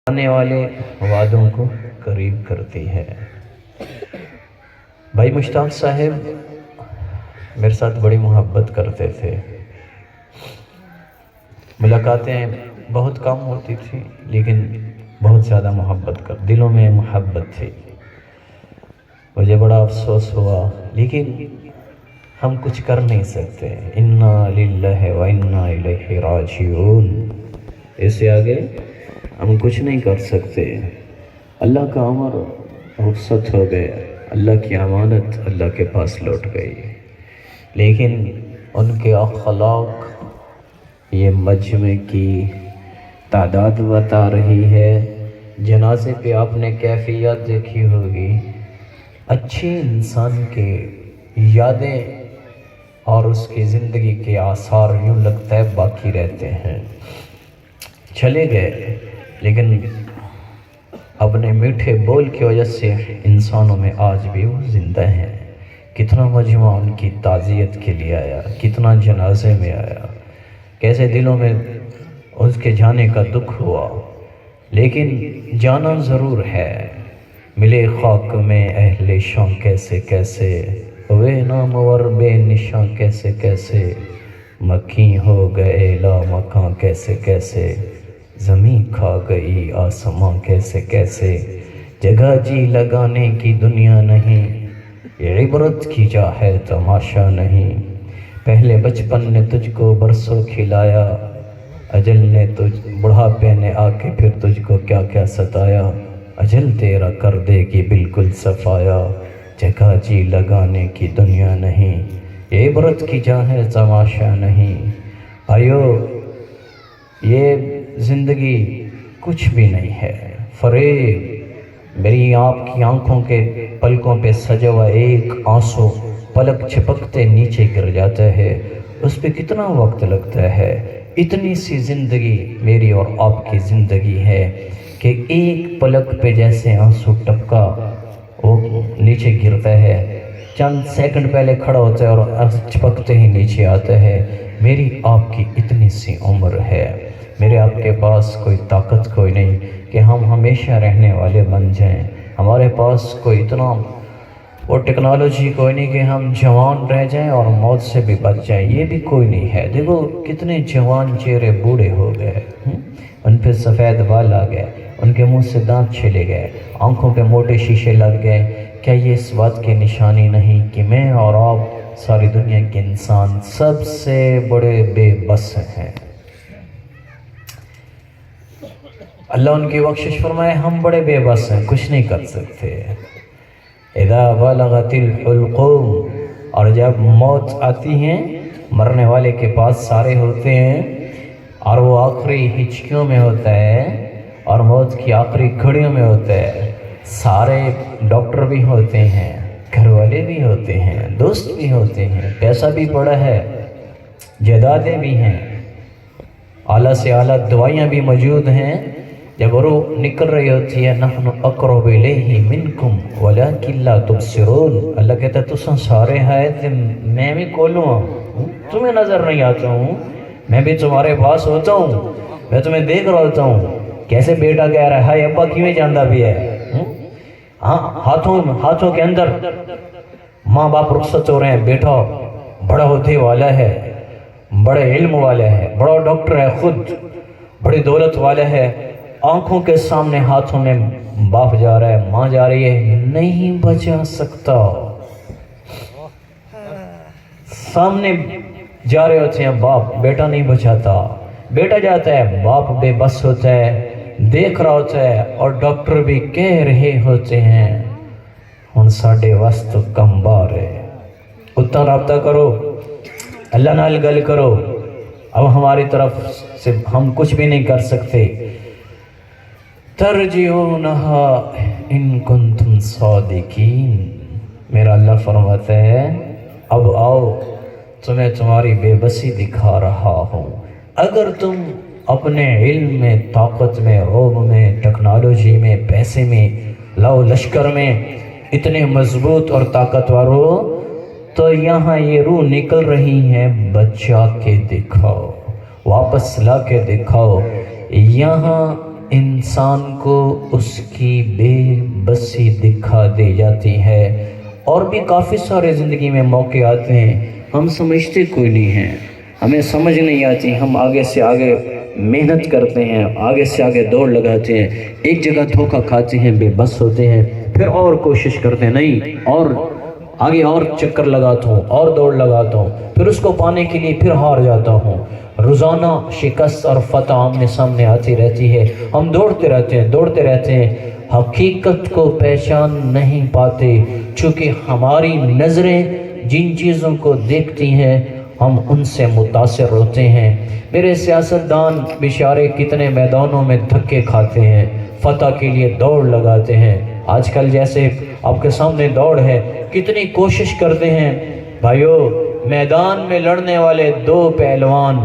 آنے والے وعدوں کو قریب کرتی ہے۔ بھائی مشتاق صاحب میرے ساتھ بڑی محبت کرتے تھے، ملاقاتیں بہت کم ہوتی تھی لیکن بہت زیادہ محبت دلوں میں محبت تھی۔ مجھے بڑا افسوس ہوا لیکن ہم کچھ کر نہیں سکتے، انا للہ و انا الیہ راجعون، اس سے آگے ہم کچھ نہیں کر سکتے۔ اللہ کا امر رخصت ہو گیا، اللہ کی امانت اللہ کے پاس لوٹ گئی، لیکن ان کے اخلاق یہ مجمع کی تعداد بتا رہی ہے۔ جنازے پہ آپ نے کیفیت دیکھی ہوگی، اچھے انسان کے یادیں اور اس کی زندگی کے آثار یوں لگتا ہے باقی رہتے ہیں، چلے گئے لیکن اپنے میٹھے بول کی وجہ سے انسانوں میں آج بھی وہ زندہ ہیں۔ کتنا مجمع ان کی تعزیت کے لیے آیا، کتنا جنازے میں آیا، کیسے دلوں میں اس کے جانے کا دکھ ہوا، لیکن جانا ضرور ہے۔ ملے خاک میں اہل شان کیسے کیسے، ہوئے نامور بے نشاں کیسے کیسے، مکیں ہو گئے لا مکاں کیسے کیسے، زمین کھا گئی آسماں کیسے کیسے، جگہ جی لگانے کی دنیا نہیں، یہ عبرت کی جا ہے تماشا نہیں۔ پہلے بچپن نے تجھ کو برسوں کھلایا، اجل نے بڑھاپے نے آ کے پھر تجھ کو کیا کیا ستایا، اجل تیرا کر دے گی بالکل صفایا، جگہ جی لگانے کی دنیا نہیں، یہ عبرت کی جا ہے تماشا نہیں۔ بھائیو، یہ زندگی کچھ بھی نہیں ہے، فریب۔ میری آپ کی آنکھوں کے پلکوں پہ سجا ہوا ایک آنسو پلک چھپکتے نیچے گر جاتا ہے، اس پہ کتنا وقت لگتا ہے۔ اتنی سی زندگی میری اور آپ کی زندگی ہے کہ ایک پلک پہ جیسے آنسو ٹپکا وہ نیچے گرتا ہے، چند سیکنڈ پہلے کھڑا ہوتا ہے اور چھپکتے ہی نیچے آتا ہے۔ میری آپ کی اتنی سی عمر ہے، میرے آپ کے پاس کوئی طاقت کوئی نہیں کہ ہم ہمیشہ رہنے والے بن جائیں، ہمارے پاس کوئی اتنا وہ ٹیکنالوجی کوئی نہیں کہ ہم جوان رہ جائیں اور موت سے بھی بچ جائیں، یہ بھی کوئی نہیں ہے۔ دیکھو کتنے جوان چہرے بوڑھے ہو گئے، ان پہ سفید بال آ گئے، ان کے منہ سے دانت چھلے گئے، آنکھوں پہ موٹے شیشے لگ گئے۔ کیا یہ اس بات کی نشانی نہیں کہ میں اور آپ ساری دنیا کے انسان سب سے بڑے بے بس ہیں؟ اللہ ان کی بخشش فرمائے، ہم بڑے بے بس ہیں، کچھ نہیں کر سکتے۔ اذا بلغت الحلقوم، اور جب موت آتی ہے مرنے والے کے پاس سارے ہوتے ہیں اور وہ آخری ہچکیوں میں ہوتا ہے اور موت کی آخری گھڑیوں میں ہوتا ہے، سارے ڈاکٹر بھی ہوتے ہیں، گھر والے بھی ہوتے ہیں، دوست بھی ہوتے ہیں، پیسہ بھی پڑا ہے، جائیدادیں بھی ہیں، اعلیٰ سے اعلیٰ دوائیاں بھی موجود ہیں۔ جب روح نکل رہی ہوتی ہے، نحن اقرب الیہ منکم ولکن لا تبصرون، اللہ کہتا ہے تساں سارے ہیں تے میں بھی کولوں ہوں، تمہیں نظر نہیں آتا ہوں، میں بھی تمہارے پاس ہوتا ہوں، میں تمہیں دیکھ رہا ہوتا ہوں۔ کیسے بیٹا کہہ رہا ہے ہائے ابا کیویں جاندہ بھی ہے، ہاتھوں کے اندر ماں باپ رخصت ہو رہے ہیں، بیٹا بڑا ہوتے والا ہے، بڑے علم والا ہے، بڑا ڈاکٹر ہے، خود بڑی دولت والا ہے، آنکھوں کے سامنے ہاتھوں میں باپ جا رہا ہے، ماں جا رہی ہے، نہیں بچا سکتا۔ سامنے جا رہے ہوتے ہیں باپ، بیٹا نہیں بچاتا، بیٹا جاتا ہے باپ بے بس ہوتا ہے، دیکھ رہا ہوتا ہے، اور ڈاکٹر بھی کہہ رہے ہوتے ہیں ہن ساڈے واسط کم بار ہے، اتنا رابطہ کرو، اللہ نال گل کرو، اب ہماری طرف سے ہم کچھ بھی نہیں کر سکتے۔ ترجعونہا ان کنتم صادقین، میرا اللہ فرماتا ہے اب آؤ تمہیں تمہاری بے بسی دکھا رہا ہوں۔ اگر تم اپنے علم میں، طاقت میں، عوب میں، ٹیکنالوجی میں، پیسے میں، لو لشکر میں اتنے مضبوط اور طاقتور ہو تو یہاں یہ روح نکل رہی ہے، بچا کے دکھاؤ، واپس لا کے دکھاؤ۔ یہاں انسان کو اس کی بے بسی دکھا دی جاتی ہے، اور بھی کافی سارے زندگی میں موقع آتے ہیں، ہم سمجھتے کوئی نہیں ہیں، ہمیں سمجھ نہیں آتی، ہم آگے سے آگے محنت کرتے ہیں، آگے سے آگے دوڑ لگاتے ہیں، ایک جگہ دھوکہ کھاتے ہیں، بے بس ہوتے ہیں، پھر اور کوشش کرتے ہیں، نہیں اور آگے اور چکر لگاتا ہوں اور دوڑ لگاتا ہوں، پھر اس کو پانے کے لیے پھر ہار جاتا ہوں۔ روزانہ شکست اور فتح آمنے سامنے آتی رہتی ہے، ہم دوڑتے رہتے ہیں، حقیقت کو پہچان نہیں پاتے، چونکہ ہماری نظریں جن چیزوں کو دیکھتی ہیں ہم ان سے متاثر ہوتے ہیں۔ میرے سیاستدان بیچارے کتنے میدانوں میں دھکے کھاتے ہیں، فتح کے لیے دوڑ لگاتے ہیں، آج کل جیسے آپ کے سامنے دوڑ ہے، کتنی کوشش کرتے ہیں۔ بھائیو، میدان میں لڑنے والے دو پہلوان،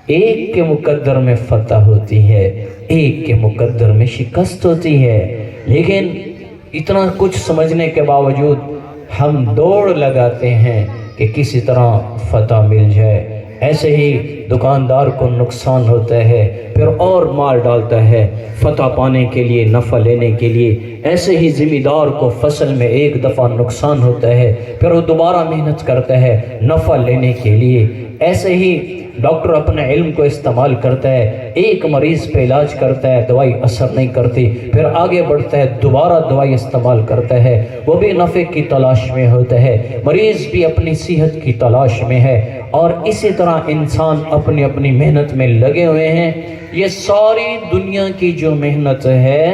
ایک کے مقدر میں فتح ہوتی ہے، ایک کے مقدر میں شکست ہوتی ہے، لیکن اتنا کچھ سمجھنے کے باوجود ہم دوڑ لگاتے ہیں کہ کسی طرح فتح مل جائے۔ ایسے ہی دکاندار کو نقصان ہوتا ہے، پھر اور مال ڈالتا ہے فتح پانے کے لیے، نفع لینے کے لیے۔ ایسے ہی ذمہ دار کو فصل میں ایک دفعہ نقصان ہوتا ہے، پھر وہ دوبارہ محنت کرتا ہے نفع لینے کے لیے۔ ایسے ہی ڈاکٹر اپنے علم کو استعمال کرتا ہے، ایک مریض پہ علاج کرتا ہے، دوائی اثر نہیں کرتی، پھر آگے بڑھتا ہے، دوبارہ دوائی استعمال کرتا ہے، وہ بھی نفع کی تلاش میں ہوتا ہے، مریض بھی اپنی صحت کی تلاش میں ہے، اور اسی طرح انسان اپنی اپنی محنت میں لگے ہوئے ہیں۔ یہ ساری دنیا کی جو محنت ہے،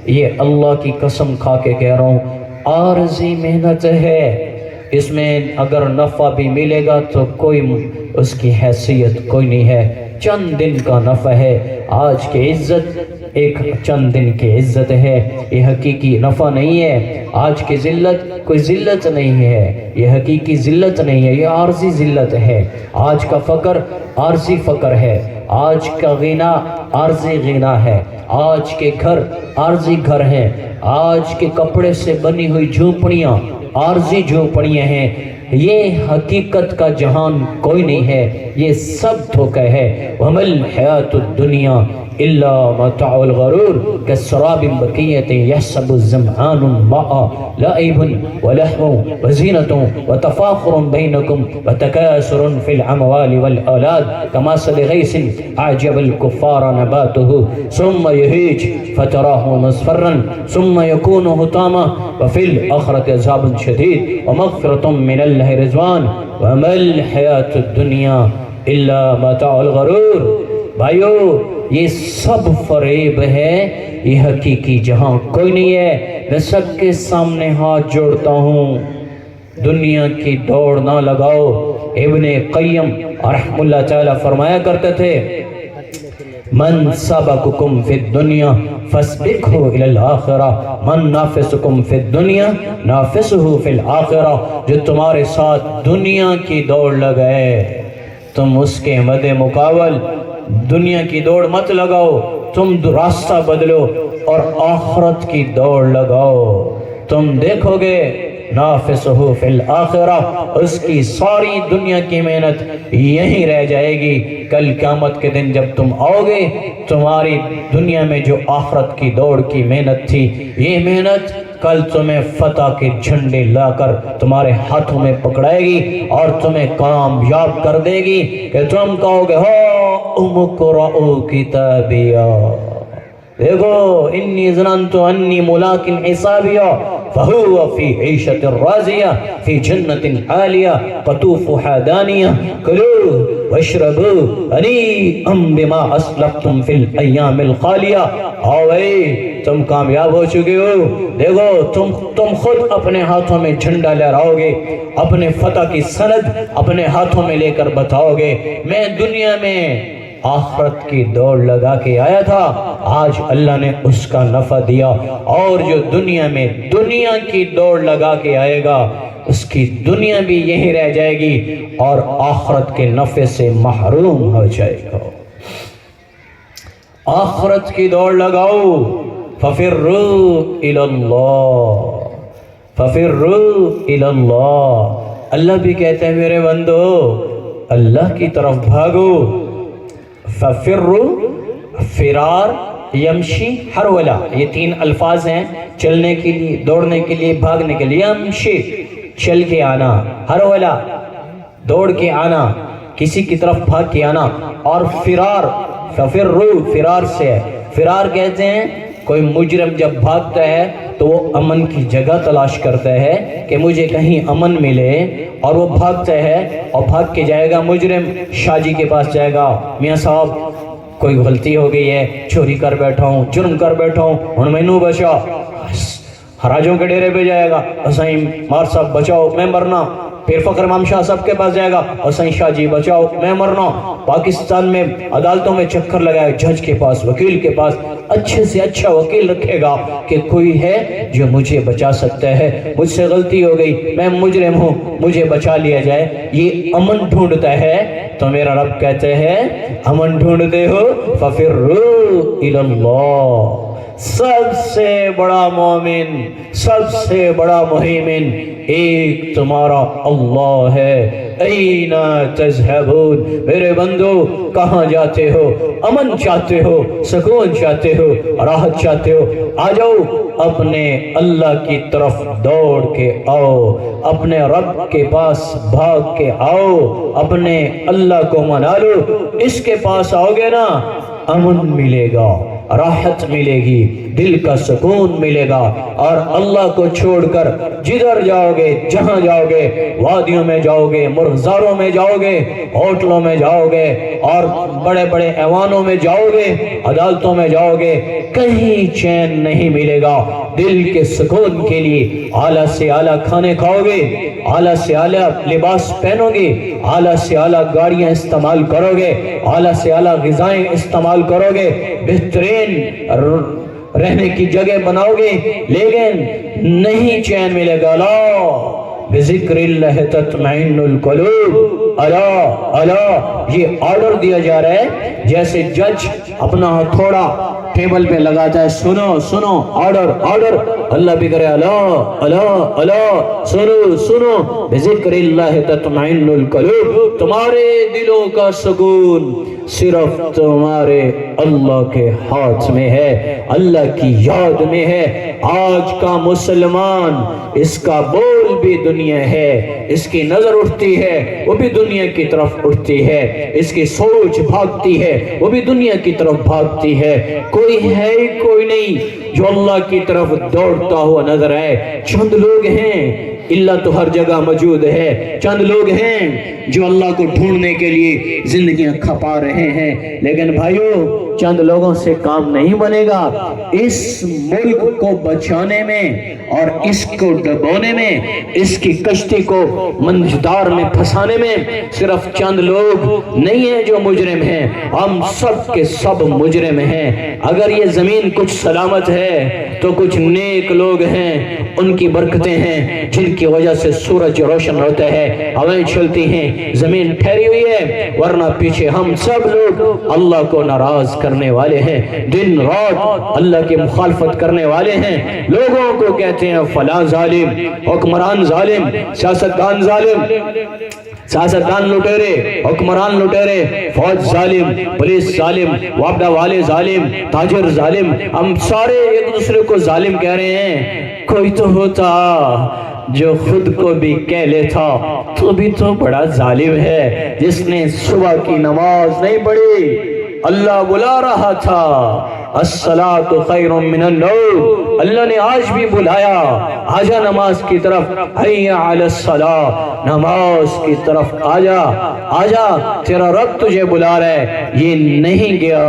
یہ اللہ کی قسم کھا کے کہہ رہا ہوں، عارضی محنت ہے۔ اس میں اگر نفع بھی ملے گا تو کوئی اس کی حیثیت کوئی نہیں ہے، چند دن کا نفع ہے۔ آج کی عزت ایک چند دن کی عزت ہے، یہ حقیقی نفع نہیں ہے۔ آج کی ذلت کوئی ذلت نہیں ہے، یہ حقیقی ذلت نہیں ہے، یہ عارضی ذلت ہے۔ آج کا فقر عارضی فقر ہے، آج کا غنا عارضی غنا ہے، آج کے گھر عارضی گھر ہیں، آج کے کپڑے سے بنی ہوئی جھونپڑیاں عارضی جھونپڑیاں ہیں۔ یہ حقیقت کا جہان کوئی نہیں ہے، یہ سب دھوکہ ہے۔ وَمَا الْحَيَاةُ الدُّنْيَا إِلَّا مَتَاعُ الْغَرُورِ كَالسَّرَابِ بَقِيَّةٍ يَحْسَبُ الظَّمْآنُ الْمَاءَ لَعِبٌ وَلَهْوٌ وَزِينَةٌ وَتَفَاخُرٌ بَيْنَكُمْ وَتَكَاثُرٌ فِي الْأَمْوَالِ وَالْأَوْلَادِ كَمَثَلِ غَيْثٍ أَعْجَبَ الْكُفَّارَ نَبَاتُهُ ثُمَّ يَهِيجُ فَتَرَاهُ مُصْفَرًّا ثُمَّ يَكُونُ حُطَامًا وَفِي الْآخِرَةِ عَذَابٌ شَدِيدٌ وَمَغْفِرَةٌ مِّنَ اللَّهِ رِضْوَانٌ وَمَا الْحَيَاةُ الدُّنْيَا إِلَّا مَتَاعُ الْغَرُورِ۔ بھائیو، یہ سب فریب ہے، یہ حقیقی جہاں کوئی نہیں ہے۔ میں سب کے سامنے ہاتھ جوڑتا ہوں، دنیا کی دوڑ نہ لگاؤ۔ ابن قیم رحمہ اللہ تعالیٰ فرمایا کرتے تھے، من سبقکم فی الدنیا فاسبقہ الی الآخرہ، من نافسکم فی الدنیا نافسہ فی الآخرہ۔ جو تمہارے ساتھ دنیا کی دوڑ لگائے، تم اس کے مد مقابل دنیا کی دوڑ مت لگاؤ، تم راستہ بدلو اور آخرت کی دوڑ لگاؤ۔ تم دیکھو گے نافسہ فی الآخرہ، اس کی ساری دنیا کی محنت یہیں رہ جائے گی۔ کل قیامت کے دن جب تم آؤ گے، تمہاری دنیا میں جو آخرت کی دوڑ کی محنت تھی، یہ محنت کل تمہیں فتح کے جھنڈے لا کر تمہارے ہاتھوں میں پکڑائے گی اور تمہیں کامیاب کر دے گی کہ تم کہو گے اقرؤ کتابیا، دیکھو انی ظننت انی ملاق حسابیا فہو فی عیشۃ راضیہ فی جنت عالیہ قطوفہا دانیہ کلوا واشربوا ہنیئا بما اسلفتم فی الایام الخالیہ۔ آؤ بھائی، تم کامیاب ہو چکے ہو، دیکھو تم خود اپنے ہاتھوں میں جھنڈا لہراؤ گے، اپنے فتح کی سند اپنے ہاتھوں میں لے کر بتاؤ گے، میں دنیا میں آخرت کی دوڑ لگا کے آیا تھا، آج اللہ نے اس کا نفع دیا، اور جو دنیا میں دنیا کی دوڑ لگا کے آئے گا، اس کی دنیا بھی یہیں رہ جائے گی اور آخرت کے نفع سے محروم ہو جائے گا۔ آخرت کی دوڑ لگاؤ، فَفِرُّوا إِلَى اللَّهِ فَفِرُّوا إِلَى اللَّهِ۔ اللہ بھی کہتے ہیں میرے بندو، اللہ کی طرف بھاگو۔ فَفِرُّوا، فرار یمشی ہرولا، یہ 3 الفاظ ہیں چلنے کے لیے، دوڑنے کے لیے، بھاگنے کے لیے۔ یمشی چل کے آنا، ہرولا دوڑ کے آنا، کسی کی طرف بھاگ کے آنا، اور فرار، ففروا فرار سے ہے۔ فرار کہتے ہیں کوئی مجرم جب بھاگتا ہے تو وہ امن کی جگہ تلاش کرتا ہے کہ مجھے کہیں امن ملے، اور وہ بھاگتا ہے اور بھاگ کے جائے گا، مجرم شاہ جی کے پاس جائے گا، میاں صاحب کوئی غلطی ہو گئی ہے، چوری کر بیٹھا ہوں، جرم کر بیٹھا ہوں، ہن مینوں بچا، حراجوں کے ڈیرے پہ جائے گا، اسائیں مار صاحب بچاؤ میں مرنا، پھر فخر امام شاہ صاحب کے پاس جائے گا، اسائیں شاہ جی بچاؤ میں مرنا۔ پاکستان میں عدالتوں میں چکر لگائے، جج کے پاس، وکیل کے پاس، اچھے سے اچھا وکیل رکھے گا کہ کوئی ہے جو مجھے بچا سکتا ہے، مجھ سے غلطی ہو گئی، میں مجرم ہوں، مجھے بچا لیا جائے، یہ امن ڈھونڈتا ہے۔ تو میرا رب کہتے ہیں امن ڈھونڈتے ہو ففروا الی اللہ، سب سے بڑا مومن، سب سے بڑا مہیمن ایک تمہارا اللہ ہے۔ این تذہبون، میرے بندو کہاں جاتے ہو؟ امن چاہتے ہو، سکون چاہتے ہو، راحت چاہتے ہو، آ جاؤ اپنے اللہ کی طرف دوڑ کے آؤ، اپنے رب کے پاس بھاگ کے آؤ، اپنے اللہ کو منا لو۔ اس کے پاس آؤ گے نا، امن ملے گا، راحت ملے گی، دل کا سکون ملے گا، اور اللہ کو چھوڑ کر جدھر جاؤ گے، جہاں جاؤ گے، وادیوں میں جاؤ گے، مرغزاروں میں جاؤ گے، ہوٹلوں میں جاؤ گے، اور بڑے بڑے ایوانوں میں جاؤ گے، عدالتوں میں جاؤ گے، کہیں چین نہیں ملے گا۔ دل کے سکون کے لیے اعلیٰ سے اعلیٰ کھانے کھاؤ گے، اعلیٰ سے اعلیٰ لباس پہنو گے، اعلیٰ سے اعلیٰ گاڑیاں استعمال کرو گے، اعلیٰ سے اعلیٰ غذائیں استعمال کرو گے، بہترین رہنے کی جگہ بناؤ گے، لیکن نہیں چین ملے گا۔ لا بذکر اللہ تطمئن القلوب، الا الا، یہ آرڈر دیا جا رہا ہے، جیسے جج اپنا ہتھوڑا ٹیبل پہ لگاتا ہے، سنو سنو، آرڈر آرڈر، اللہ بھی کرے الا الا الا، سنو سنو، بذکر اللہ تطمئن القلوب، تمہارے دلوں کا سکون صرف تمہارے اللہ کے ہاتھ میں ہے، اللہ کی یاد میں ہے۔ آج کا مسلمان، اس کا بول بھی دنیا ہے، اس کی نظر اٹھتی ہے وہ بھی دنیا کی طرف اٹھتی ہے، اس کی سوچ بھاگتی ہے وہ بھی دنیا کی طرف بھاگتی ہے۔ کوئی ہے کوئی نہیں جو اللہ کی طرف دوڑتا ہوا نظر آئے۔ چند لوگ ہیں، اللہ تو ہر جگہ موجود ہے، چند لوگ ہیں جو اللہ کو ڈھونڈنے کے لیے زندگیاں کھپا رہے ہیں، لیکن بھائیو چند لوگوں سے کام نہیں بنے گا۔ اس ملک کو بچانے میں اور اس کو ڈبونے میں، اس کی کشتی کو منجدار میں پھنسانے میں صرف چند لوگ نہیں ہیں جو مجرم ہیں، ہم سب کے سب مجرم ہیں۔ اگر یہ زمین کچھ سلامت ہے تو کچھ نیک لوگ ہیں، ان کی برکتیں ہیں جن کی وجہ سے سورج روشن ہوتا ہے، ہوائیں چلتی ہیں، زمین ٹھہری ہوئی ہے، ورنہ پیچھے ہم سب لوگ اللہ کو ناراض کرنے والے ہیں، دن رات اللہ کی مخالفت کرنے والے ہیں۔ لوگوں کو کہتے ہیں فلاں ظالم، حکمران ظالم، سیاستدان ظالم، سیاستدان لٹیرے، حکمران لٹیرے، فوج ظالم، پولیس ظالم، وابڈہ والے ظالم، تاجر ظالم، ہم سارے ایک دوسرے کو ظالم کہہ رہے ہیں۔ کوئی تو ہوتا جو خود کو بھی کہہ لیتا تو بھی تو بڑا ظالم ہے، جس نے صبح کی نماز نہیں پڑھی، اللہ بلا رہا تھا، الصلاۃ خیر من النوم، اللہ نے آج بھی بلایا، آجا نماز کی طرف، حی علی الصلاۃ، نماز کی طرف آجا آجا، تیرا رب تجھے بلا رہا ہے، یہ نہیں گیا،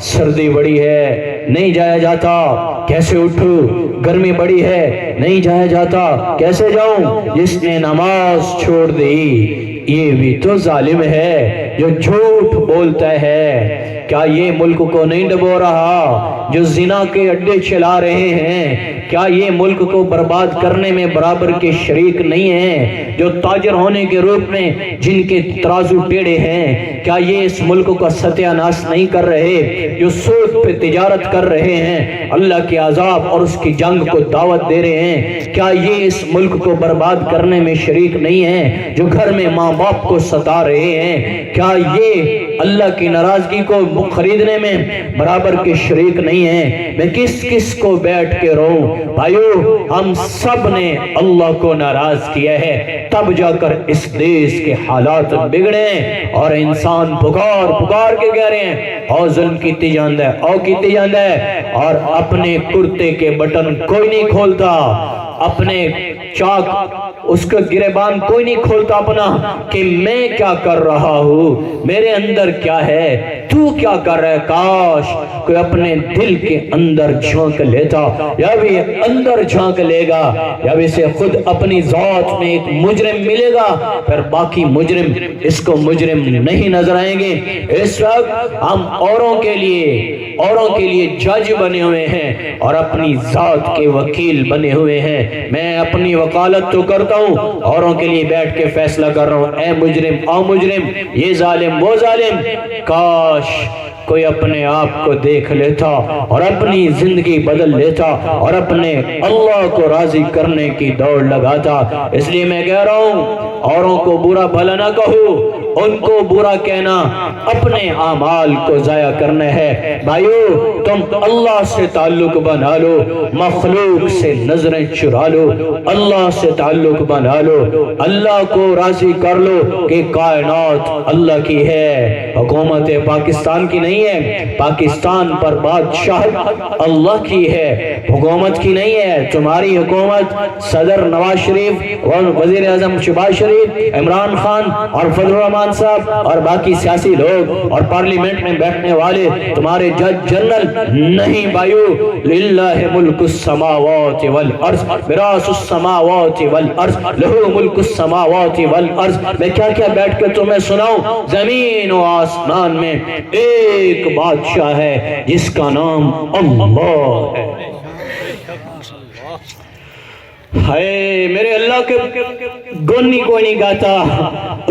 سردی بڑی ہے نہیں جایا جاتا، کیسے اٹھوں، گرمی بڑی ہے نہیں جایا جاتا، کیسے جاؤں، جس نے نماز چھوڑ دی یہ بھی تو ظالم ہے، جو جھوٹ بولتا ہے۔ کیا یہ ملک کو نہیں ڈبو رہا؟ جو زنا کے اڈے چلا رہے ہیں، کیا یہ ملک کو برباد کرنے میں برابر کے شریک نہیں ہیں؟ جو تاجر ہونے کے روپ میں جن کے ترازو ٹیڑے ہیں، کیا یہ اس ملک کا ستیہ ناش نہیں کر رہے؟ جو سود پہ تجارت کر رہے ہیں، اللہ کے عذاب اور اس کی جنگ کو دعوت دے رہے ہیں، کیا یہ اس ملک کو برباد کرنے میں شریک نہیں ہیں؟ جو گھر میں ماں باپ کو ستا رہے ہیں، کیا یہ اللہ کی ناراضگی کو خریدنے میں برابر کے شریک نہیں ہیں، میں کس کس کو بیٹھ کے رہوں؟ بھائیو ہم سب نے اللہ کو ناراض کیا ہے، تب جا کر اس دیش کے حالات بگڑے ہیں، اور انسان پکار کے کہہ رہے ہیں او ظلم کیتی جاندہ ہے، او کیتی جاندہ ہے، اور اپنے کرتے کے بٹن کوئی نہیں کھولتا، اپنے چاک اس کا گریبان کوئی نہیں کھولتا اپنا کہ میں کیا کر رہا ہوں، میرے اندر کیا ہے، تو کیا کر رہا ہے۔ کاش کوئی اپنے دل کے اندر جھانک لیتا، یا بھی اندر جھانک لے گا، یا بھی اسے خود اپنی ذات میں ایک مجرم ملے گا، پھر باقی مجرم اس کو مجرم نہیں نظر آئیں گے۔ اس وقت ہم اوروں کے لیے جج بنے ہوئے ہیں اور اپنی ذات کے وکیل بنے ہوئے ہیں۔ میں اپنی وکالت تو کرتا ہوں، اوروں کے لیے بیٹھ کے فیصلہ کر رہا ہوں، اے مجرم او مجرم، یہ ظالم وہ ظالم۔ کاش کوئی اپنے آپ کو دیکھ لیتا اور اپنی زندگی بدل لیتا اور اپنے اللہ کو راضی کرنے کی دوڑ لگاتا۔ اس لیے میں کہہ رہا ہوں اوروں کو برا بھلا نہ کہو، ان کو برا کہنا اپنے اعمال کو ضائع کرنا ہے۔ بھائیو تم اللہ سے تعلق بنا لو، مخلوق سے نظریں چرا لو، اللہ سے تعلق بنا لو، اللہ کو راضی کر لو کہ کائنات اللہ کی ہے، حکومت پاکستان کی نہیں ہے، پاکستان پر بادشاہت اللہ کی ہے، حکومت کی نہیں ہے۔ تمہاری حکومت صدر نواز شریف اور وزیر اعظم شہباز شریف، عمران خان اور فضل الرحمان صاحب اور باقی سیاسی لوگ اور پارلیمنٹ میں بیٹھنے والے تمہارے جج جنرل نہیں۔ بھائیو للہ ملک السماوات والارض، میراث السماوات والارض، لہو ملک السماوات والارض۔ میں کیا کیا بیٹھ کے تمہیں سناؤں؟ زمین و آسمان میں ایک بادشاہ ہے جس کا نام اللہ ہے۔ ہائے میرے اللہ کے گونی کوئی نہیں گاتا،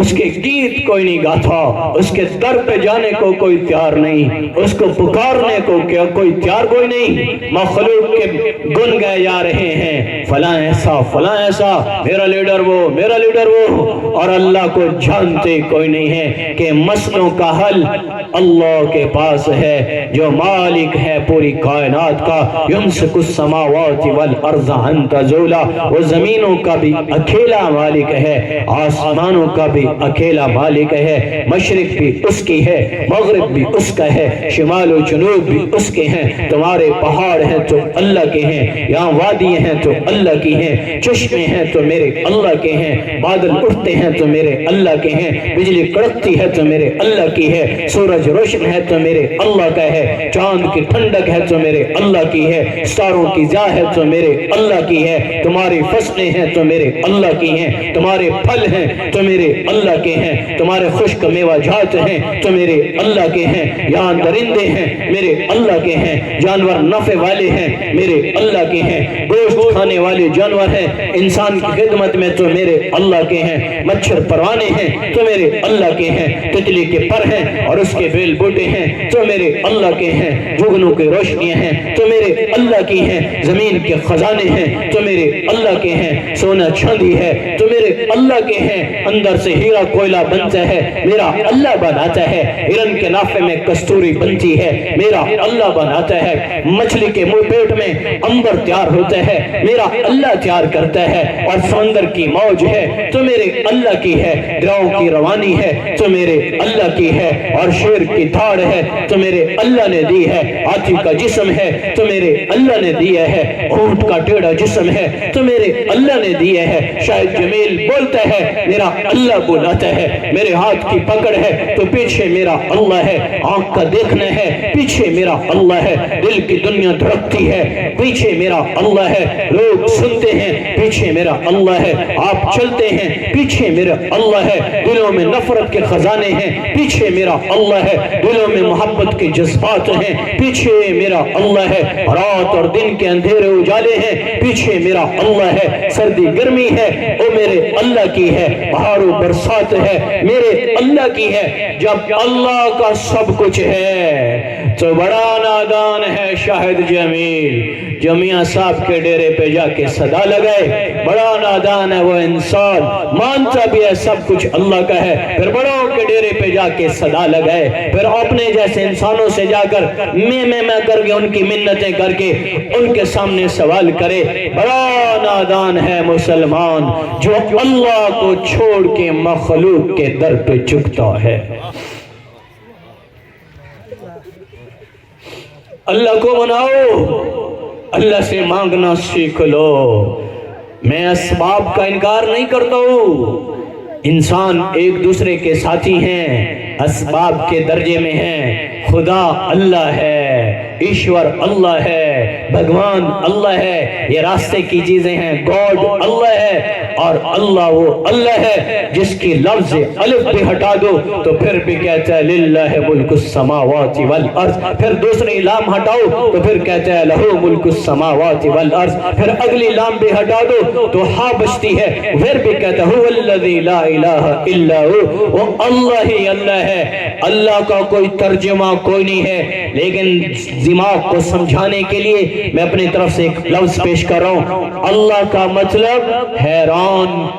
اس کے گیت کوئی نہیں گاتا، اس کے در پہ جانے کو کوئی تیار نہیں، اس کو پکارنے کو کوئی تیار کوئی نہیں۔ مخلوق کے گن گائے جا رہے ہیں، فلاں ایسا فلاں ایسا، میرا لیڈر وہ میرا لیڈر وہ، اور اللہ کو جانتے کوئی نہیں ہے کہ مسئلوں کا حل اللہ کے پاس ہے، جو مالک ہے پوری کائنات کا۔ یمسک السماوات والارض ان تزولا، وہ زمینوں کا بھی اکیلا مالک ہے، آسمانوں کا بھی اکیلا مالک ہے، مشرق بھی اس کی ہے، مغرب بھی اس کا ہے، شمال و جنوب بھی اس کے ہیں، تمہارے پہاڑ ہیں تو اللہ کے ہیں، یہاں وادی ہیں تو اللہ کی ہیں، چشمے ہیں تو میرے اللہ کے ہیں، بادل اٹھتے ہیں تو میرے اللہ کے ہیں، بجلی کڑکتی ہے تو میرے اللہ کی ہے، سورج روشن ہے تو میرے اللہ کا ہے، چاند کی ٹھنڈک ہے تو میرے اللہ کی ہے، ستاروں کی ضیاء ہے تو میرے اللہ کی ہے، تمہاری فصلیں ہیں تو میرے اللہ کی ہیں، تمہارے پھل ہیں تو میرے اللہ کے ہیں، تمہارے خشک میوہ جات ہیں تو میرے اللہ کے ہیں، یہاں درندے ہیں میرے اللہ کے ہیں، جانور نفع والے ہیں میرے اللہ کے ہیں، گوشت کھانے والے جانور ہیں انسان کی خدمت میں تو میرے اللہ کے ہیں، مچھر پروانے ہیں تو میرے اللہ کے ہیں، تتلی کے پر ہیں اور اس کے بیل بوٹے ہیں تو میرے اللہ کے ہیں، جگنوں کی روشنیاں ہیں تو میرے اللہ کی ہیں، زمین کے خزانے ہیں تو میرے اللہ کے ہیں، سونا چاندی ہے تو میرے اللہ کے ہیں، اندر سے ہیرا کوئلہ بنتا ہے میرا اللہ بناتا ہے، ہرن کے نافے میں کستوری بنتی ہے میرا اللہ بناتا ہے، مچھلی کے منہ پیٹ میں انبر تیار ہوتا ہے میرا اللہ تیار کرتا ہے، اور سمندر کی موج ہے تو میرے اللہ کی ہے، دریاؤں کی روانی ہے تو میرے اللہ کی ہے، اور شیر کی دھاڑ ہے تو میرے اللہ نے دی ہے، ہاتھی کا جسم ہے تو میرے اللہ نے دیا ہے، اونٹ کا ٹیڑھا جسم ہے تو میرے اللہ نے دیا ہے، شاید جمیل بولتا ہے میرا اللہ بلاتا ہے، میرے ہاتھ کی پکڑ ہے تو پیچھے میرا اللہ ہے، آنکھ کا دیکھنا ہے پیچھے میرا اللہ ہے، دل کی دنیا دھڑکتی ہے پیچھے میرا اللہ ہے، لوگ سنتے ہیں پیچھے میرا اللہ ہے، آپ چلتے ہیں پیچھے میرا اللہ ہے، دلوں میں نفرت کے خزانے ہیں پیچھے میرا اللہ ہے، دلوں میں محبت کے جذبات ہیں پیچھے میرا اللہ ہے، رات اور دن کے اندھیرے اجالے ہیں پیچھے میرا اللہ ہے، سردی گرمی ہے وہ میرے اللہ کی ہے، بہار و برسات ہے میرے اللہ کی ہے۔ جب اللہ کا سب کچھ ہے تو بڑا نادان ہے شاہد جمیل جو میاں صاحب کے ڈیرے پہ جا کے صدا لگائے. بڑا نادان ہے وہ انسان مانتا بھی ہے سب کچھ اللہ کا ہے, پھر بڑوں کے ڈیرے پہ جا کے صدا لگائے, پھر اپنے جیسے انسانوں سے جا کر میں کر کے ان کی منتیں کر کے ان کے سامنے سوال کرے. بڑا نادان ہے مسلمان جو اللہ کو چھوڑ کے مخلوق کے در پہ جھکتا ہے. اللہ کو مناؤ, اللہ سے مانگنا سیکھ لو. میں اسباب کا انکار نہیں کرتا ہوں, انسان ایک دوسرے کے ساتھی ہیں, اسباب کے درجے میں ہیں. خدا اللہ ہے, ایشور اللہ ہے, بھگوان اللہ ہے, یہ راستے کی چیزیں ہیں. گاڈ اللہ ہے, اور اللہ وہ اللہ ہے جس کی لفظ الف بھی ہٹا دو تو پھر بھی کہتا ہے للہ ملک السماوات والارض. پھر دوسری لام ہٹاؤ تو پھر کہتا ہے لہو ملک السماوات والارض. پھر اگلی لام بھی ہٹا دو تو ہا بچتی ہے, پھر بھی کہتا ہے هو الذی لا الہ الا هو, وہ اللہ ہی اللہ ہے. اللہ کا کوئی ترجمہ کوئی نہیں ہے, لیکن دماغ کو سمجھانے کے لیے میں اپنی طرف سے ایک لفظ پیش کر رہا ہوں. اللہ کا مطلب حیران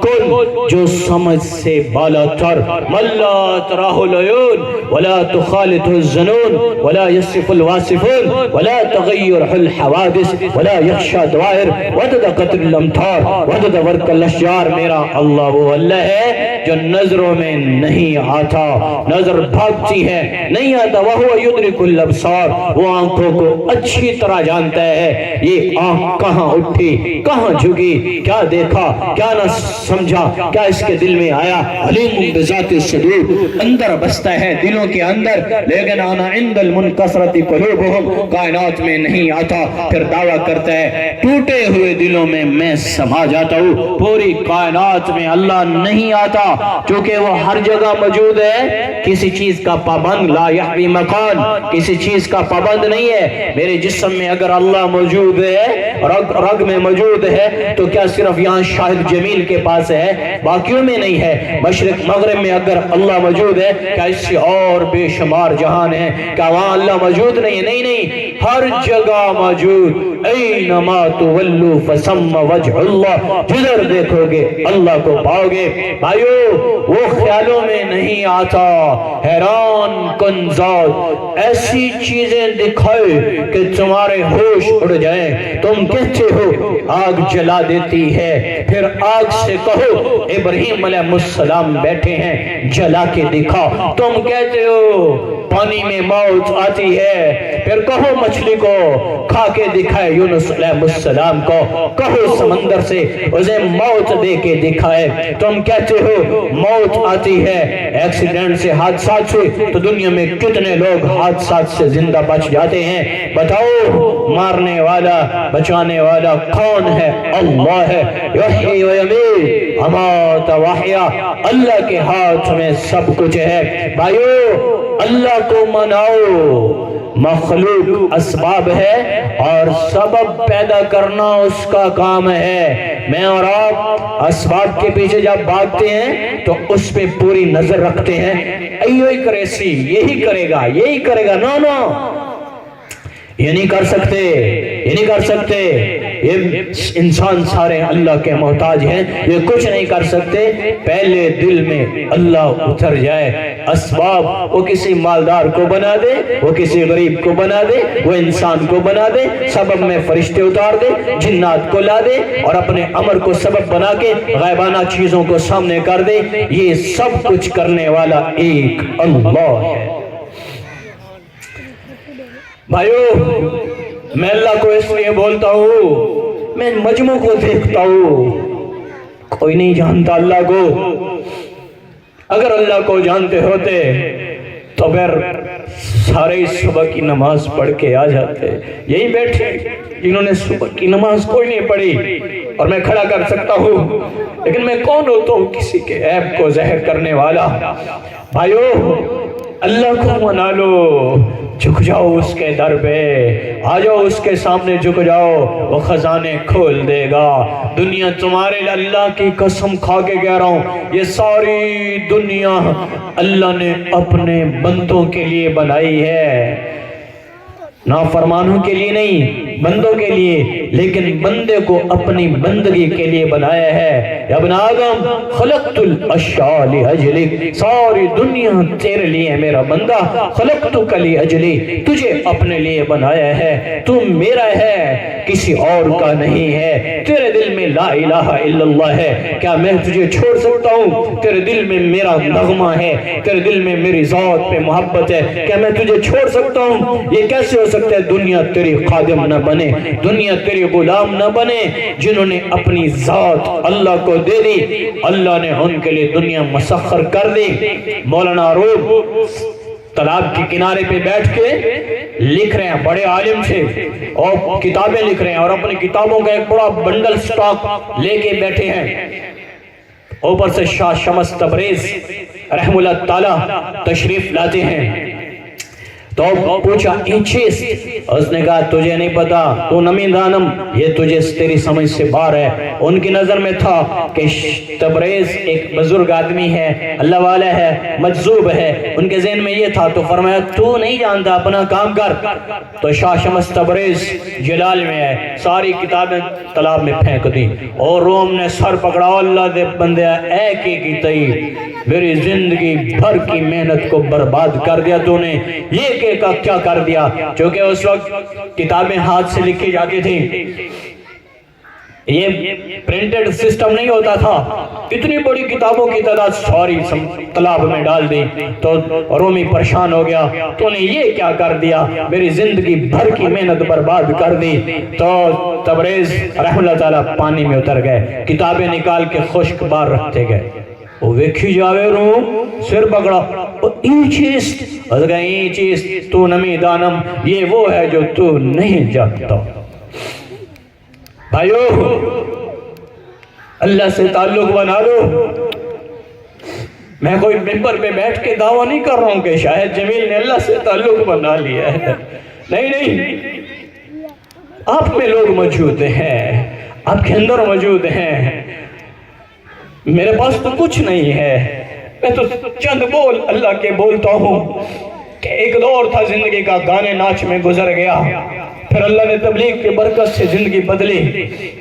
کن, جو سمجھ سے بالا تر. من لا تراہ العیون ولا تخالط الظنون ولا یصف الواصفون ولا تغیر الحوادث ولا یخشى دوائر ودد قطر الامطار ودد ورق الاشجار. میرا اللہ وہ اللہ ہے جو نظروں میں نہیں آتا, نظر بھاگتی ہے نہیں آتا. وَهُوَ يُدْرِكُ الْأَبْصَارَ, وہ آنکھوں کو اچھی طرح جانتا ہے. یہ آنکھ کہاں اٹھی, کہاں جھکی, کیا دیکھا, کیا نہ سمجھا, کیا اس کے دل میں آیا. علیم بذات الصدور, اندر بستا ہے دلوں کے اندر, لیکن انا عند المنکسرۃ قلوبہم, کائنات میں نہیں آتا. پھر دعویٰ کرتا ہے ٹوٹے ہوئے دلوں میں سما جاتا ہوں, پوری کائنات میں اللہ نہیں آتا چونکہ وہ ہر جگہ موجود ہے. کسی چیز کا پابند, لا یحوی مکان, کسی چیز کا پابند نہیں ہے. میرے جسم میں اگر اللہ موجود ہے, رگ میں موجود ہے, تو کیا صرف یہاں شاہد جمیل کے پاس ہے, باقیوں میں نہیں ہے. مشرق مغرب میں اگر اللہ موجود ہے, کیا اس سے اور بے شمار جہان ہے, کیا وہاں اللہ موجود نہیں ہے؟ نہیں, ہر جگہ موجود. اینما تولوا فثم وجہ اللہ, جدھر دیکھو گے اللہ کو پاؤ گے. بھائیو وہ خیالوں میں نہیں آتا. حیران کن ذات ایسی چیزیں دکھائے کہ تمہارے ہوش اڑ جائیں. تم کہتے ہو آگ جلا دیتی ہے, پھر آگ سے کہو ابراہیم علیہ السلام بیٹھے ہیں جلا کے دکھا. تم کہتے ہو پانی میں موت آتی ہے, پھر کہو مچھلی کو کھا کے دکھائے یونس علیہ السلام کو, کہو سمندر سے اسے موت دے کے دکھائے. تم کہتے ہو موت آتی ہے ایکسیڈنٹ سے, حادثات سے, تو دنیا میں کتنے لوگ حادثات سے زندہ بچ جاتے ہیں. بتاؤ مارنے والا بچانے والا کون ہے؟ اللہ ہے. یحیی و یمیت, امات و احیا, اللہ کے ہاتھ میں سب کچھ ہے. بھائیو اللہ کو مناؤ. مخلوق اسباب ہے اور سبب پیدا کرنا اس کا کام ہے. میں اور آپ اسباب کے پیچھے جب بھاگتے ہیں تو اس پہ پوری نظر رکھتے ہیں, ایوہی کرے سی, یہی کرے گا, یہی کرے گا. نو نو, یہ نہیں کر سکتے, یہ نہیں کر سکتے. یہ انسان سارے اللہ کے محتاج ہیں, یہ کچھ نہیں کر سکتے. پہلے دل میں اللہ اتر جائے. اسباب وہ کسی مالدار کو بنا دے, وہ کسی غریب کو بنا دے, وہ انسان کو بنا دے, سبب میں فرشتے اتار دے, جنات کو لا دے, اور اپنے امر کو سبب بنا کے غیبانہ چیزوں کو سامنے کر دے. یہ سب کچھ کرنے والا ایک اللہ ہے. بھائیو میں اللہ کو اس لیے بولتا ہوں, میں مجموع کو دیکھتا ہوں, کوئی نہیں جانتا اللہ کو. اگر اللہ کو جانتے ہوتے تو پھر سارے صبح کی نماز پڑھ کے آ جاتے. یہی بیٹھے جنہوں نے صبح کی نماز کوئی نہیں پڑھی, اور میں کھڑا کر سکتا ہوں, لیکن میں کون ہوتا ہوں کسی کے عیب کو ظاہر کرنے والا. بھائیو اللہ کو منا لو, جھک جاؤ اس کے در پہ, آ جاؤ اس کے سامنے جھک جاؤ, وہ خزانے کھول دے گا. دنیا تمہارے اللہ کی قسم کھا کے کہہ رہا ہوں, یہ ساری دنیا اللہ نے اپنے بندوں کے لیے بنائی ہے. نافرمانوں کے لیے نہیں، بندوں کے لیے، لیکن بندے کو اپنی بندگی کے لیے بنایا ہے۔ یا ابن آدم خلقت الاشیاء لاجلک، ساری دنیا تیرے لیے میرا بندہ، خلقتک لاجلی، تجھے اپنے لیے بنایا ہے، تو میرا ہے کسی اور کا نہیں ہے۔ تیرے دل میں لا الہ الا اللہ ہے، کیا میں تجھے چھوڑ سکتا ہوں؟ تیرے دل میں میرا نغمہ ہے، تیرے دل میں میری ذات پہ محبت ہے، کیا میں تجھے چھوڑ سکتا ہوں؟ یہ کیسے ہو سکتا ہے؟ دنیا تیری خادم نہ بنے، دنیا تیری غلام نہ بنے۔ جنہوں نے اپنی ذات اللہ کو دے دی، اللہ نے ان کے لیے دنیا مسخر کر دی۔ مولانا روم تالاب کے کنارے پہ بیٹھ کے لکھ رہے ہیں، بڑے عالم تھے اور کتابیں لکھ رہے ہیں، اور اپنی کتابوں کا ایک بڑا بنڈل سٹاک لے کے بیٹھے ہیں۔ اوپر سے شاہ شمس تبریز رحم اللہ تعالی تشریف لاتے ہیں، تو پوچھا این چیز؟ اس نے کہا تجھے نہیں پتا، تو نمی دانم، یہ تجھے تیری سمجھ سے باہر ہے۔ ان کی نظر میں تھا کہ تبریز ایک بزرگ آدمی ہے، اللہ والا ہے، مجذوب ہے، ان کے ذہن میں یہ تھا۔ تو فرمایا تو نہیں جانتا، اپنا کام کر۔ تو شاہ شمس تبریز جلال میں ہے، ساری کتابیں تالاب میں پھینک دی، اور روم نے سر پکڑا، اللہ دے بندے اے کی تئی، میری زندگی بھر کی محنت کو برباد کر دیا تو نے، یہ کا کیا کر دیا؟ چونکہ اس وقت کتابیں ہاتھ سے لکھی جاتی تھی، یہ پرنٹڈ سسٹم نہیں ہوتا تھا۔ اتنی بڑی کتابوں کی تعداد ساری تالاب میں ڈال دی، تو رومی پریشان ہو گیا، تو نے یہ کیا کر دیا؟ میری زندگی بھر کی محنت برباد کر دی۔ تو تبریز رحمہ اللہ تعالیٰ پانی میں اتر گئے، کتابیں نکال کے خشک بار رکھتے گئے۔ وہ ویکھی جاوے روم سر پکڑا، این چیز؟ اس کہا این چیز تو نمی دانم، یہ وہ ہے جو تو نہیں جانتا۔ بھائیو، اللہ سے تعلق بنا لو۔ میں کوئی ممبر پہ بیٹھ کے دعویٰ نہیں کر رہا ہوں کہ شاہد جمیل نے اللہ سے تعلق بنا لیا ہے، نہیں، آپ میں لوگ موجود ہیں، آپ کے اندر موجود ہیں۔ میرے پاس تو کچھ نہیں ہے، میں تو چند بول اللہ کے بولتا ہوں کہ ایک دور تھا زندگی کا، گانے ناچ میں گزر گیا، پھر اللہ نے تبلیغ کی برکت سے زندگی بدلی۔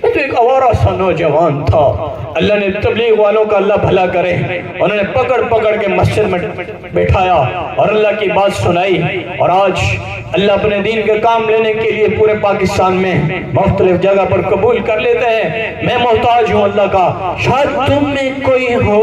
میں تو ایک آوارہ سا نوجوان تھا، اللہ نے تبلیغ والوں کا اللہ بھلا کرے، انہوں نے پکڑ کے مسجد میں بٹھایا اور اللہ کی بات سنائی، اور آج اللہ اپنے دین کے کام لینے کے لیے پورے پاکستان میں مختلف جگہ پر قبول کر لیتے ہیں۔ میں محتاج ہوں اللہ کا، شاید تم میں کوئی ہو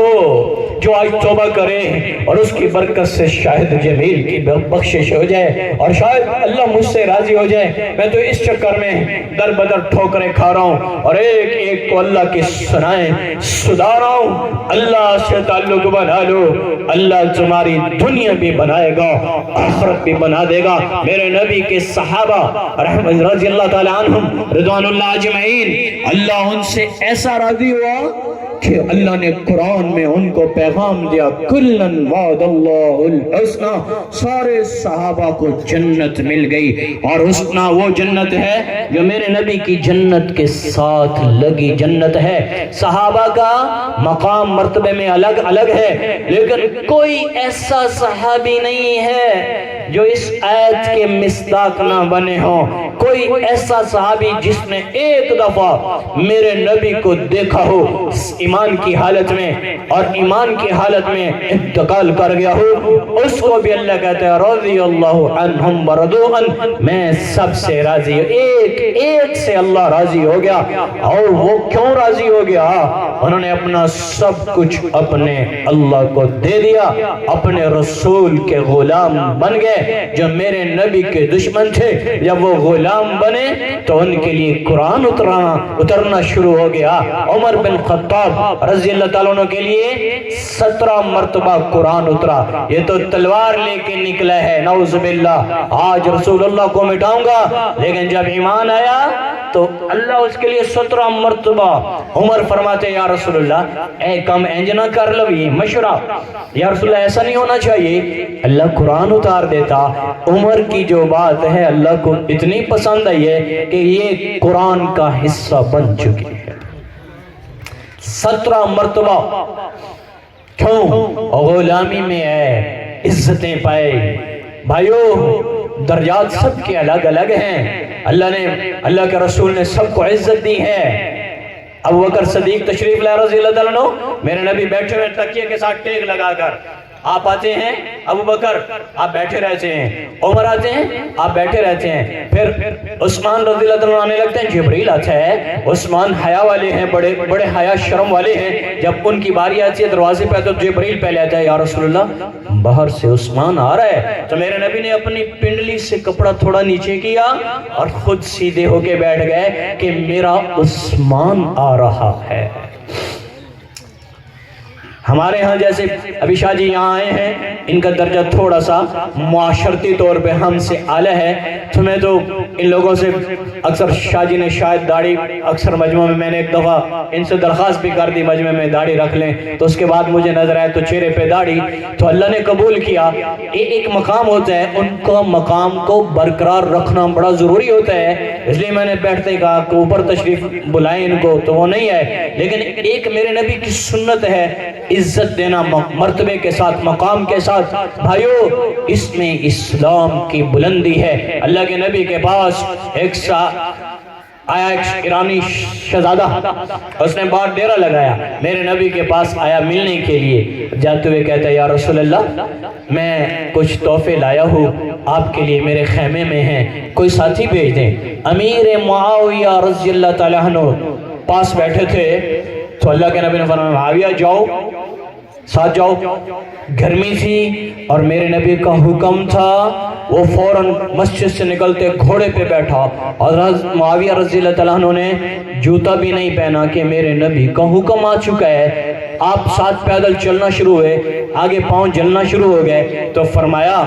جو آج توبہ کرے اور اس کی برکت سے شاہد جمیل کی بخشش ہو جائے، اور شاید اللہ مجھ سے راضی ہو جائے۔ میں تو اس چکر میں در بدر ٹھوکریں کھا رہا ہوں اور ایک ایک کو اللہ کی سنائیں سنا رہا ہوں۔ اللہ سے تعلق بنا لو، اللہ تمہاری دنیا بھی بنائے گا، آخرت بھی بنا دے گا۔ میرے نبی کے صحابہ رضی اللہ تعالی عنہم رضوان اللہ اجمعین، اللہ ان سے ایسا راضی ہوا کہ اللہ نے قرآن میں ان کو پیغام دیا، کلن وعد اللہ الحسنہ، سارے صحابہ کو جنت مل گئی، اور حسنہ وہ جنت ہے جو میرے نبی کی جنت کے ساتھ لگی جنت ہے۔ صحابہ کا مقام مرتبے میں الگ الگ ہے، لیکن کوئی ایسا صحابی نہیں ہے جو اس آیت کے مصداق نہ بنے ہوں، کوئی ایسا صحابی جس نے ایک دفعہ میرے نبی کو دیکھا ہو ایمان کی حالت میں، اور ایمان کی حالت میں انتقال کر گیا ہو، اس کو بھی اللہ کہتا ہے رضی اللہ عنہم ورضوا عنہ، میں سب سے راضی ہوں۔ ایک سے اللہ راضی ہو گیا، اور وہ کیوں راضی ہو گیا؟ انہوں نے اپنا سب کچھ اپنے اللہ کو دے دیا، اپنے رسول کے غلام بن گئے جو میرے نبی کے دشمن تھے۔ جب وہ غلام بنے تو ان کے لیے قرآن اترنا شروع ہو گیا۔ عمر بن خطاب رضی اللہ تعالیٰ عنہ کے لیے 17 مرتبہ قرآن اترا۔ یہ تو تلوار لے کے نکلا ہے، نعوذ باللہ، آج رسول اللہ کو مٹاؤں گا، لیکن جب ایمان آیا تو اللہ اس کے لیے 17 مرتبہ۔ عمر فرماتے یا رسول اللہ اے کم اینج نہ کر لو، یہ مشورہ، یا رسول اللہ ایسا نہیں ہونا چاہیے، اللہ قرآن اتار دیتا۔ عمر کی جو بات ہے اللہ کو اتنی پسند آئی ہے کہ یہ قرآن کا حصہ بن چکی ہے۔ 17 مرتبہ کیوں؟ غلامی میں ہے، عزتیں پائے۔ بھائیو، درجات سب کے الگ الگ ہیں، اللہ کے رسول نے سب کو عزت دی ہے۔ ابو بکر صدیق تشریف لائے رضی اللہ تعالیٰ عنہ، میرے نبی بیٹھے ہوئے تکیے کے ساتھ ٹیک لگا کر، آپ آتے ہیں ابو بکر آپ بیٹھے رہتے ہیں، عمر آتے ہیں آپ بیٹھے رہتے ہیں، پھر عثمان رضی اللہ عنہ آنے لگتے ہیں، جبریل آتا ہے، عثمان حیا والے ہیں، بڑے بڑے حیا شرم والے ہیں، جب ان کی باری آتی ہے دروازے پہ تو جبریل پہلے آتا ہے، یا رسول اللہ باہر سے عثمان آ رہا ہے، تو میرے نبی نے اپنی پنڈلی سے کپڑا تھوڑا نیچے کیا اور خود سیدھے ہو کے بیٹھ گئے کہ میرا عثمان آ رہا ہے۔ ہمارے ہاں جیسے ابھی شاہ جی یہاں آئے ہیں، ان کا درجہ تھوڑا سا معاشرتی طور پہ ہم سے اعلیٰ ہے، تو میں تو ان لوگوں سے اکثر شاہ جی نے شاید داڑھی اکثر مجمع میں نے ایک دفعہ ان سے درخواست بھی کر دی مجمع میں داڑھی رکھ لیں، تو اس کے بعد مجھے نظر آئے تو چہرے پہ داڑھی، تو اللہ نے قبول کیا۔ ایک مقام ہوتا ہے، ان کا مقام کو برقرار رکھنا بڑا ضروری ہوتا ہے، اس لیے میں نے بیٹھتے ہی کہا کہ اوپر تشریف بلائیں ان کو، تو وہ نہیں آئے، لیکن ایک میرے نبی کی سنت ہے عزت دینا مرتبے کے ساتھ، مقام کے ساتھ۔ بھائیو اس میں اسلام کی بلندی ہے۔ اللہ کے نبی کے پاس ایک آیا ایک ایرانی شہزادہ، اس نے باہر ڈیرا لگایا، میرے نبی کے پاس آیا ملنے کے لیے، جاتے ہوئے کہتا ہے یا رسول اللہ میں کچھ تحفے لایا ہوں آپ کے لیے، میرے خیمے میں ہیں، کوئی ساتھی بھیج دیں۔ امیر معاویہ رضی اللہ تعالیٰ عنہ پاس بیٹھے تھے، تو اللہ کے نبی نے فرمایا معاویہ جاؤ، ساتھ جاؤ۔ گرمی تھی اور میرے نبی کا حکم تھا، وہ فوراً مسجد سے نکلتے گھوڑے پہ بیٹھا، اور معاویہ رضی اللہ تعالیٰ عنہ نے جوتا بھی نہیں پہنا کہ میرے نبی کا حکم آ چکا ہے۔ آپ ساتھ پیدل چلنا شروع ہوئے، آگے پاؤں جلنا شروع ہو گئے، تو فرمایا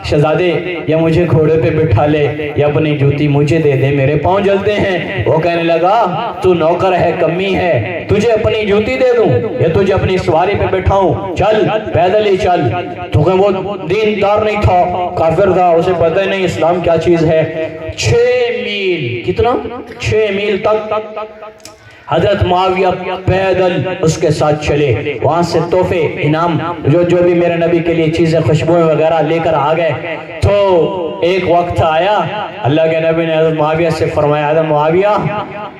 شہزادے یا مجھے گھوڑے پہ بٹھا لے یا اپنی جوتی مجھے دے دے، میرے پاؤں جلتے ہیں۔ وہ کہنے لگا تو نوکر ہے، کمی ہے، تجھے اپنی جوتی دے دوں یا تجھے اپنی سواری پہ بٹھاؤں، چل پیدل ہی چل۔ تو کہ وہ دین دار نہیں تھا، کافر تھا، اسے پتہ ہی نہیں اسلام کیا چیز ہے۔ 6 میل، کتنا 6 میل تک حضرت معاویہ پیدل اس کے ساتھ چلے، وہاں سے تحفے انعام جو بھی میرے نبی کے لیے چیزیں خوشبوئیں وغیرہ لے کر آ گئے۔ تو ایک وقت آیا، اللہ کے نبی نے حضرت معاویہ سے فرمایا حضرت معاویہ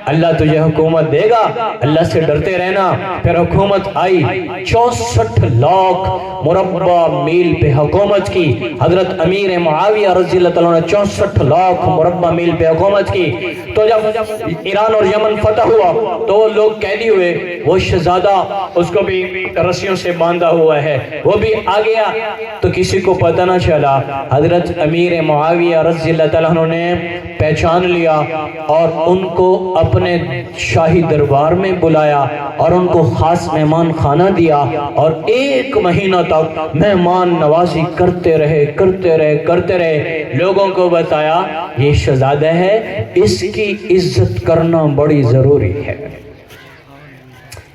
اللہ تجھے حکومت دے گا، اللہ سے ڈرتے رہنا۔ پھر حکومت آئی، 64 لاکھ مربع میل پہ حکومت کی حضرت امیر معاویہ رضی اللہ تعالیٰ نے 64 لاکھ مربع میل پہ حکومت کی۔ تو جب ایران اور یمن فتح ہوا تو وہ لوگ قیدی ہوئے، وہ شہزادہ اس کو بھی رسیوں سے باندھا ہوا ہے، وہ بھی آ گیا، تو کسی کو پتہ نہ چلا۔ حضرت امیر معاویہ رضی اللہ تعالیٰ عنہ نے پہچان لیا اور ان کو اپنے شاہی دربار میں بلایا اور ان کو خاص مہمان خانہ دیا، اور 1 مہینہ تک مہمان نوازی کرتے رہے، لوگوں کو بتایا یہ شہزادہ ہے، اس کی عزت کرنا بڑی ضروری ہے۔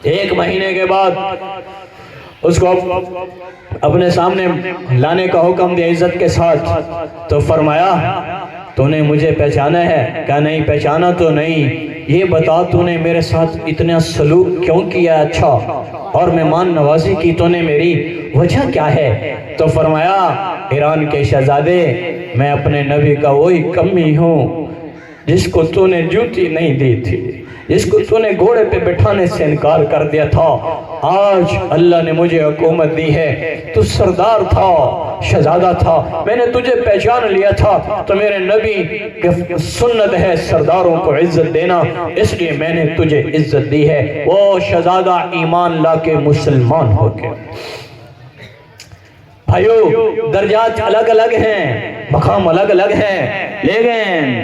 1 مہینے کے بعد اس کو اپنے سامنے لانے کا حکم دیا عزت کے ساتھ، تو فرمایا تو نے مجھے پہچانا ہے؟ کہا نہیں پہچانا تو نہیں، یہ بتا تو نے میرے ساتھ اتنا سلوک کیوں کیا اچھا، اور مہمان نوازی کی تو نے میری وجہ کیا ہے؟ تو فرمایا ایران کے شہزادے میں اپنے نبی کا وہی کمی ہوں جس کو تو نے جوتی نہیں دی تھی، جس کو تو نے گھوڑے پہ بٹھانے سے انکار کر دیا تھا، آج اللہ نے مجھے حکومت دی ہے، تو سردار تھا، شہزادہ تھا، میں نے تجھے پہچان لیا تھا، تو میرے نبی کی سنت ہے سرداروں کو عزت دینا، اس لیے میں نے تجھے عزت دی ہے۔ وہ شہزادہ ایمان لا کے مسلمان ہو گیا۔ بھائیو درجات الگ الگ ہیں، مقام الگ الگ ہیں،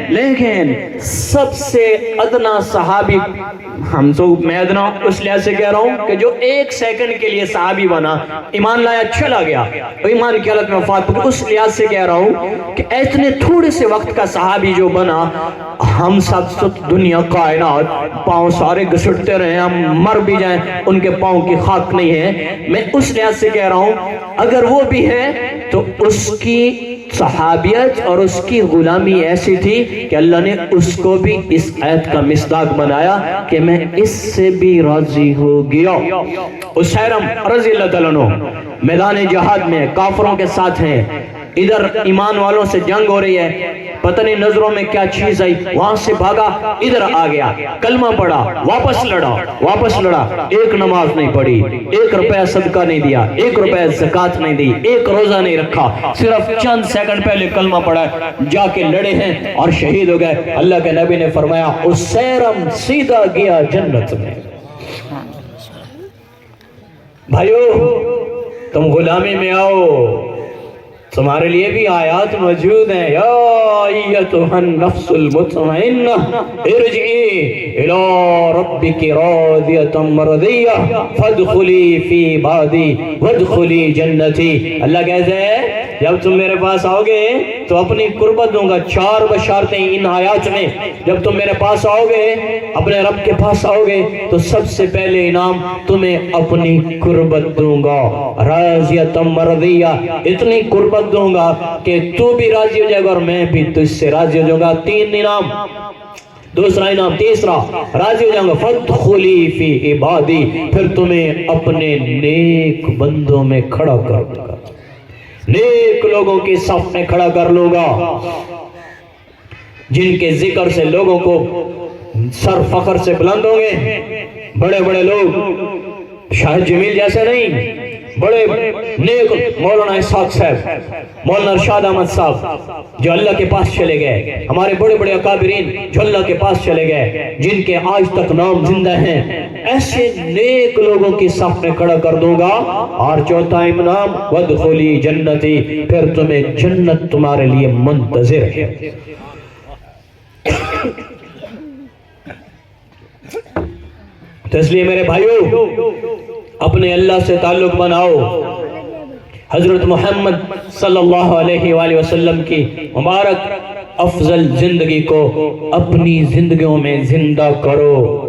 لیکن سب سے ادنا صحابی، میں ادنا اس لحاظ سے کہہ رہا ہوں کہ جو 1 سیکنڈ کے لیے صحابی بنا، ایمان لایا چلا گیا، ایمان کی حالت میں وفات پائی، اس لحاظ سے کہہ رہا ہوں کہ اتنے تھوڑے سے وقت کا صحابی جو بنا، ہم سب دنیا کائنات پاؤں سارے گھسٹتے رہے، ہم مر بھی جائیں ان کے پاؤں کی خاک نہیں ہے۔ میں اس لحاظ سے کہہ رہا ہوں اگر وہ بھی ہے تو اس کی صحابیت اور اس کی غلامی ایسی تھی کہ اللہ نے اس کو بھی اس آیت کا مصداق بنایا کہ میں اس سے بھی راضی ہو گیا۔ اسیرم رضی اللہ تعالیٰ عنہ میدان جہاد میں کافروں کے ساتھ ہیں، ادھر ایمان والوں سے جنگ ہو رہی ہے، پتہ نہیں نظروں میں کیا چیز آئی، وہاں سے بھاگا، ادھر آ گیا، کلمہ پڑھا، واپس لڑا، ایک نماز نہیں پڑھی، 1 روپیہ صدقہ نہیں دیا، 1 روپیہ زکوٰۃ نہیں دی، 1 روزہ نہیں رکھا، صرف چند سیکنڈ پہلے کلمہ پڑھا، جا کے لڑے ہیں اور شہید ہو گئے۔ اللہ کے نبی نے فرمایا اسیرم سیدھا گیا جنت میں۔ بھائیو تم غلامی میں آؤ، تمہارے لیے بھی آیات موجود ہیں، یا ایتھا النفس المطمئنہ ارجعی الی ربک راضیۃ مرضیہ فادخلی فی عبادی وادخلی جنتی۔ اللہ کہتے ہیں جب تم میرے پاس آؤ گے تو اپنی قربت دوں گا، 4 بشارتیں ان آیات میں۔ جب تم میرے پاس آؤ گے، اپنے رب کے پاس آؤ گے تو سب سے پہلے انعام تمہیں اپنی قربت دوں گا، راضیۃ مرضیہ، اتنی قربت دوں گا کہ تو بھی راضی ہو جائے گا اور میں بھی تجھ سے راضی ہو جاؤں گا۔ 3 انعام، دوسرا انعام، تیسرا راضی ہو جاؤں گا، فادخلی فی عبادی، پھر تمہیں اپنے نیک بندوں میں کھڑا کر دوں گا، نیک لوگوں کے صف میں کھڑا کر لوں گا، جن کے ذکر سے لوگوں کو سر فخر سے بلند ہوں گے۔ بڑے بڑے لوگ، شاہد جمیل جیسے نہیں، بڑے نیک مولانا اسحاق صاحب، مولانا ارشاد احمد صاحب جو اللہ کے پاس چلے گئے، ہمارے بڑے بڑے اکابرین جو اللہ کے پاس چلے گئے، جن کے آج تک نام زندہ ہیں، ایسے نیک لوگوں کی صف میں کھڑا کر دوں گا۔ اور چوتھا انعام وادخلی جنتی، پھر تمہیں جنت تمہارے لیے منتظر ہے۔ تو اس لیے میرے بھائیو اپنے اللہ سے تعلق بناؤ، حضرت محمد صلی اللہ علیہ وآلہ وسلم کی مبارک افضل زندگی کو اپنی زندگیوں میں زندہ کرو۔